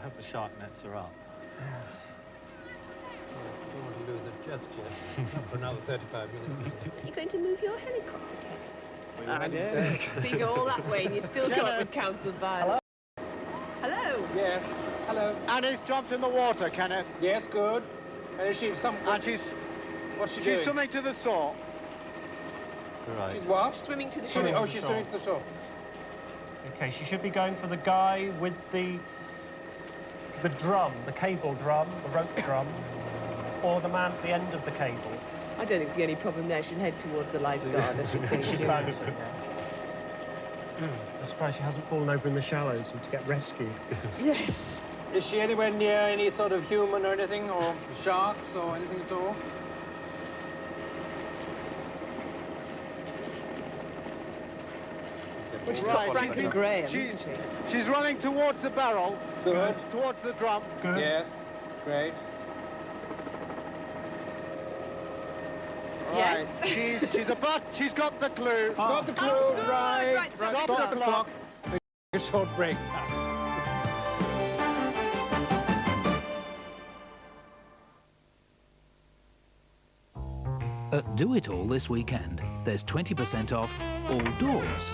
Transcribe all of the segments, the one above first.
hope the shark nets are up. Yes. I don't want to lose it just yet. Not for another 35 minutes. Are you going to move your helicopter, Kenneth? I know. So you go all that way and you still come up with council violence. Hello? Yes. Hello. Annie's jumped in the water, Kenneth. Yes, good. And is she some... And she's doing? swimming to the shore. Right. She's what? Swimming to the Swimming. shore. Oh, she's swimming to the shore. Okay, she should be going for the guy with the drum, the cable drum, the rope drum, or the man at the end of the cable. I don't think there'll be any problem there. She'll head towards the lifeguard, I should think. She's bouncing, yeah. I'm surprised she hasn't fallen over in the shallows to get rescued. Yes. Is she anywhere near any sort of human or anything, or sharks or anything at all? Well, she's Right, got Franklin Graham, she's- isn't She's running towards the barrel. Good. Towards the drum. Good. Yes. Great. Yes. Right. She's got the clue. Got the clue, Oh, good. right. Right, stop Stop the clock. A short break. At Do It All this weekend, there's 20% off all doors,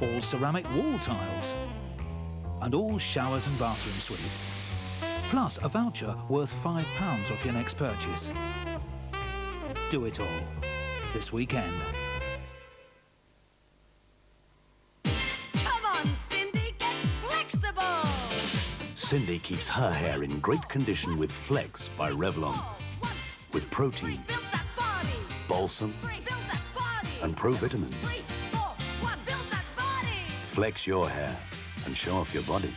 all ceramic wall tiles, and all showers and bathroom suites. Plus a voucher worth £5 off your next purchase. Do It All this weekend. Come on, Cindy, get flexible! Cindy keeps her hair in great condition with Flex by Revlon. With protein, Build that body! balsam, Build that body! and provitamins. 3, 4, 1, build that body! Flex your hair and show off your body.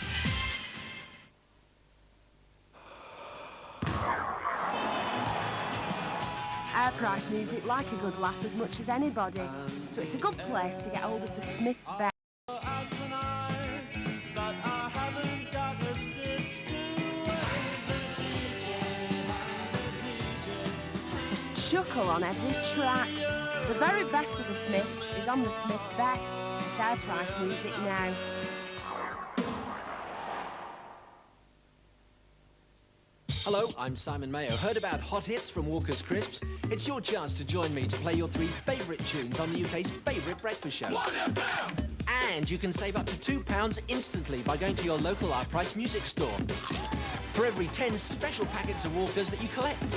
Our price music like a good laugh as much as anybody, so it's a good place to get hold of the Smiths band. A chuckle on every track. The very best of the Smiths is on the Smiths Best. It's our price music now. Hello, I'm Simon Mayo. Heard about hot hits from Walker's Crisps? It's your chance to join me to play your 3 favourite tunes on the UK's favourite breakfast show. 1FM! And you can save up to £2 instantly by going to your local our-price music store for every 10 special packets of Walkers that you collect.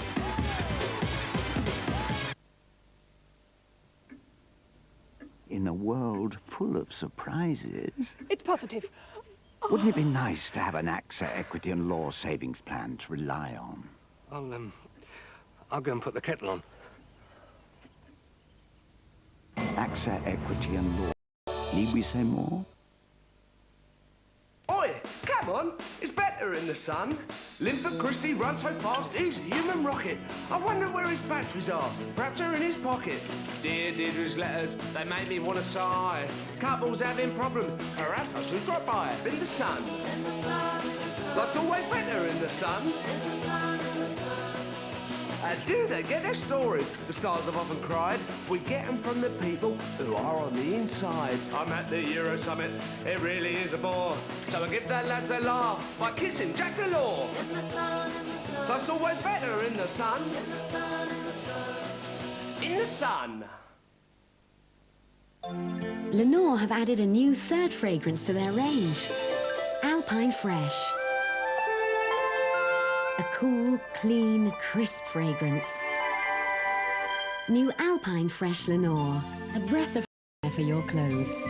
In a world full of surprises, It's positive. wouldn't it be nice to have an AXA equity and law savings plan to rely on? I'll go and put the kettle on. AXA equity and law. Need we say more? Oi, come on, it's better in the sun. Linford Christie runs so fast, he's a human rocket. I wonder where his batteries are. Perhaps they're in his pocket. Dear Deirdre's letters, they make me want to sigh. Couples having problems, perhaps I should drop by in the sun. Life's always better in the sun. Do they get their stories? The stars have often cried. We get them from the people who are on the inside. I'm at the Euro Summit. It really is a bore. So I give the lads a laugh by kissing Jack Delors. Life's always better in the sun. In the sun. Lenore have added a new third fragrance to their range, Alpine Fresh. A cool, clean, crisp fragrance. New Alpine Fresh Lenore, a breath of air for your clothes.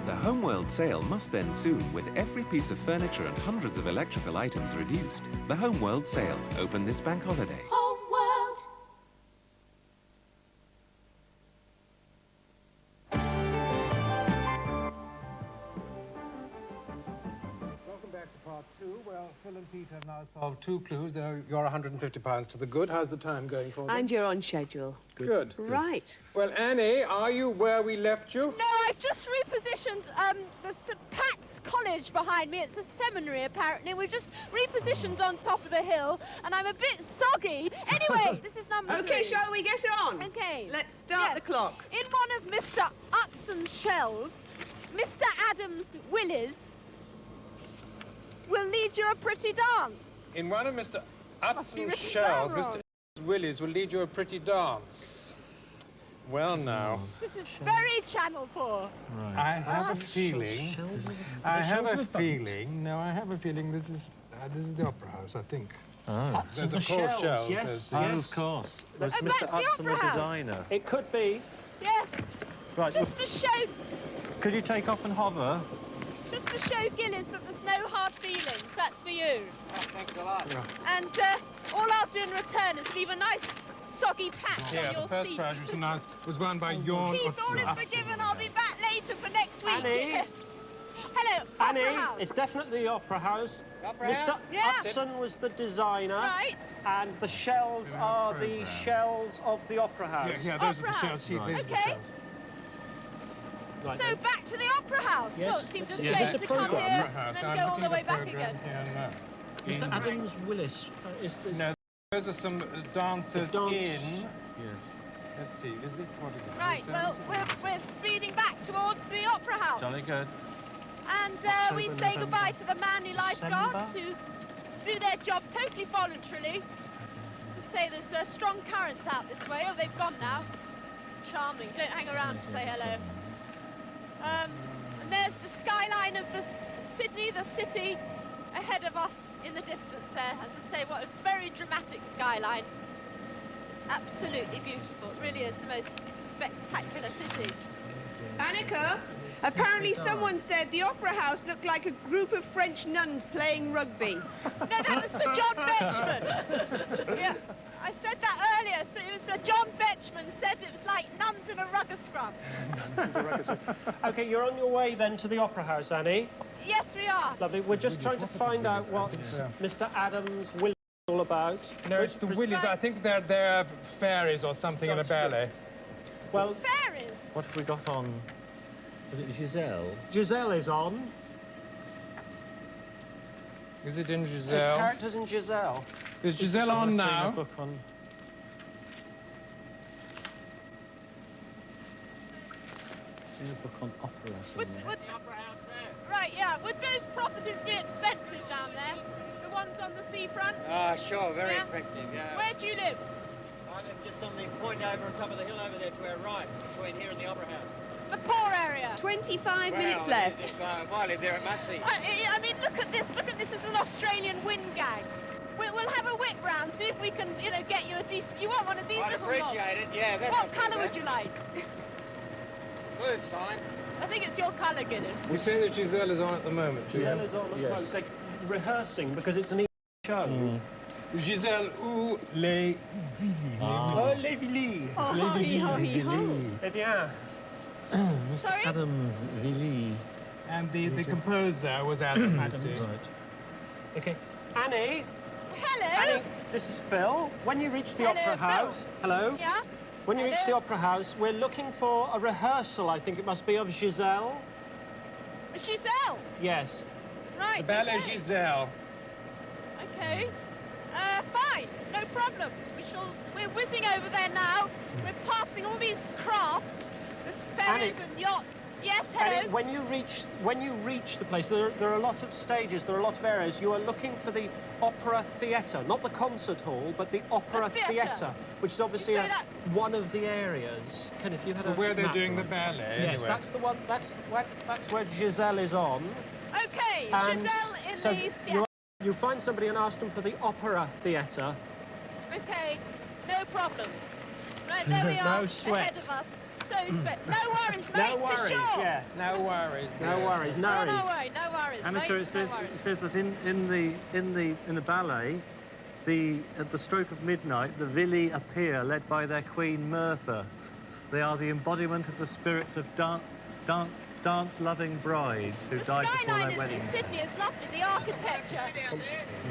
The Homeworld sale must end soon, with every piece of furniture and hundreds of electrical items reduced. The Homeworld sale, open this bank holiday. Homeworld! Welcome back to part 2. Well, Phil and Pete have now solved 2 clues. You're £150 to the good. How's the time going for them? And you're on schedule. Good. Right. Well, Annie, are you where we left you? No, I've just repositioned the St. Pat's College behind me. It's a seminary, apparently. We've just repositioned on top of the hill, and I'm a bit soggy. Anyway, this is number 3. Okay, shall we get on? Okay. Let's start the clock. In one of Mr. Utson's shells, Mr. Adams Willis will lead you a pretty dance. In one of Mr. Must be Utson's written shells, down wrong. Mr. Willis will lead you a pretty dance. Well, now. This is very Channel 4. I have a feeling. I have a feeling. No, I have a feeling this is the Opera House. I think. Oh. There's the of course shells, shells. yes. Of course. Was Oh, Mr. that's the Hudson the Opera House. designer? It could be. Yes. Right. Just to show, Could you take off and hover? just to show Gillis that there's no hard feelings. That's for you. Thanks a lot. And all I'll do in return is leave a nice soggy patch Yeah, on your the first seat. prize was won by Jorn Keith, all Utzen. is forgiven. I'll be back later for next week. Annie? Hello, Opera Annie, House. it's definitely the Opera House. Mr. Yeah. Hudson was the designer. Right. And the shells are the shells of the Opera House. Yeah, those Opera are the shells. House. See, these are the Okay. shells. Right, So then. back to the Opera House. Yes. Well, it seems a Yes. shame Is this to a come programme? here Opera House. and I'm then go all looking the at way the back programme again. here now. Mr. Adams Willis is this. No, those are some dancers The dance- in. Yes. Let's see, is it? What is it? Right, well, we're speeding back towards the Opera House. Jolly good. And October, we say November, goodbye to the manly lifeguards December. who do their job totally voluntarily. To say there's strong currents out this way. Oh, they've gone now. Charming. Don't hang around to say hello. And there's the skyline of the Sydney, the city, ahead of us in the distance there. As I say, what a very dramatic skyline. It's absolutely beautiful. It really is the most spectacular city. Anneka, apparently someone said the Opera House looked like a group of French nuns playing rugby. No, that was Sir John Betchman. Yeah, I said that earlier. So it was Sir John Betchman said it was like nuns in a rugger scrum. Okay, you're on your way then to the Opera House, Annie. Yes, we are. Lovely. We're just trying to find out what Mr. Adams Willis is all about. No, it's the Willies. I think they're fairies or something in a That's true. ballet. Well, Fairies. What have we got on? Is it Giselle? Giselle is on. Is it in There's Giselle? characters in Giselle. Is Giselle on Seen a now? book on. Seen a book on opera somewhere. Right, yeah. Would those properties be expensive down there? The ones on the seafront? Sure, very Yeah. expensive, yeah. Where do you live? I live just on the point over on top of the hill over there to our right, between here and the Opera House. The poor area. 25 Well, minutes left. If I live there, it must be. I mean, look at this. Look at this. It's an Australian wind gag. We'll have a whip round, see if we can, get you a decent... You want one of these I'd little appreciate knobs? it, yeah. That's What not too colour bad. would you like? Blue's fine. I think it's your colour, Guinness. We say that Giselle is on at the moment. Giselle is on at the moment. They're rehearsing because it's an evening show. Giselle ou les Villiers. Oh, les Villiers. Oh, hee ho, hee ho. Eh bien. Sorry? Adams Villy. And the composer was Adam Massey. Right. Okay. Annie. Hello. Annie, this is Phil. When you reach the Hello, Opera Phil. House... Hello? Yeah? When you reach the Hello? Opera House, we're looking for a rehearsal, I think it must be, of Giselle. Giselle. Yes. Right. The ballet okay. Giselle. Okay. Fine. No problem. We're whizzing over there now. We're passing all these craft. There's ferries Annie. and yachts. Yes, hello. And when you reach the place, there are a lot of stages, there are a lot of areas. You are looking for the opera theatre, not the concert hall, but the opera theatre. theatre, which is obviously You say that- one of the areas. Kenneth, you had a Where they're map, doing the right? ballet, Yes, anyway. that's the one. That's where Giselle is on. Okay, And Giselle in so the... you find somebody and ask them for the opera theatre. Okay, no problems. Right, there we No are, sweat. ahead of us. So no worries, mate, No for worries, sure. yeah. No worries. No worries, no No, worries. worry, no worries, Anneka, mate, it says no worries. that in the ballet, at the stroke of midnight, the Villi appear, led by their queen Mirtha. They are the embodiment of the spirits of dance-loving brides who The died before skyline their in weddings. Sydney is lovely, the architecture.